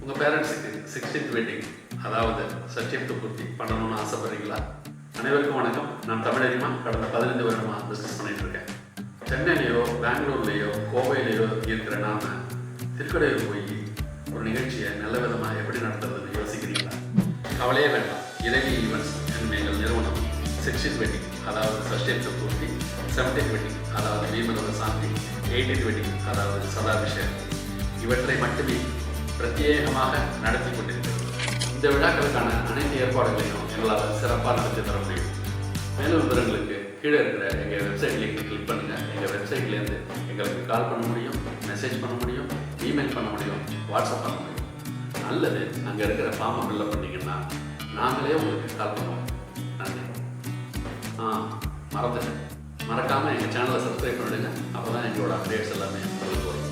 உங்கள் பேரண்ட்ஸுக்கு 16th wedding அதாவது சச்சியத்தை பூர்த்தி பண்ணணும்னு ஆசைப்படுறீங்களா? அனைவருக்கும் வணக்கம். நான் தமிழறிமா கடந்த 15 வருடமாக பிஸ்னஸ் பண்ணிகிட்டு இருக்கேன். சென்னையிலையோ பெங்களூர்லேயோ கோவையிலையோ இருக்கிற நாம திருக்கடையூர் போய் ஒரு நிகழ்ச்சியை நல்ல விதமாக எப்படி நடத்துறதுன்னு யோசிக்கிறீங்களா? கவலையே வேண்டாம். இறைவி ஈவெண்ட்ஸ் எங்கள் நிறுவனம் 16th வெட்டிங் அதாவது சஷ்டியத்தை பூர்த்தி, 17th வெட்டிங் அதாவது வீமனோட சாந்தி, 18th வெட்டிங் அதாவது சதாபிஷேகம் இவற்றை மட்டுமே பிரத்யேகமாக நடத்தி கொண்டிருக்கிறது. இந்த விழாக்களுக்கான அனைத்து ஏற்பாடுகளையும் எங்களால் சிறப்பாக நடத்தி தர முடியும். மேலும் விவரங்களுக்கு கீழே இருக்கிற எங்கள் வெப்சைட் லிங்க் கிளிக் பண்ணுங்கள். எங்கள் வெப்சைட்லேருந்து எங்களுக்கு கால் பண்ண முடியும், மெசேஜ் பண்ண முடியும், இமெயில் பண்ண முடியும், வாட்ஸ்அப் பண்ண முடியும். அல்லது அங்கே இருக்கிற ஃபார்மை ஃபில்அப் பண்ணிங்கன்னா நாங்களே உங்களுக்கு கால் பண்ணுவோம். நன்றி. மறந்துட்டேன், மறக்காமல் எங்கள் சேனலை சப்ஸ்கிரைப் பண்ணிடுங்க. அப்போ தான் எங்களோட அப்டேட்ஸ் எல்லாமே உங்களுக்கு வரும்.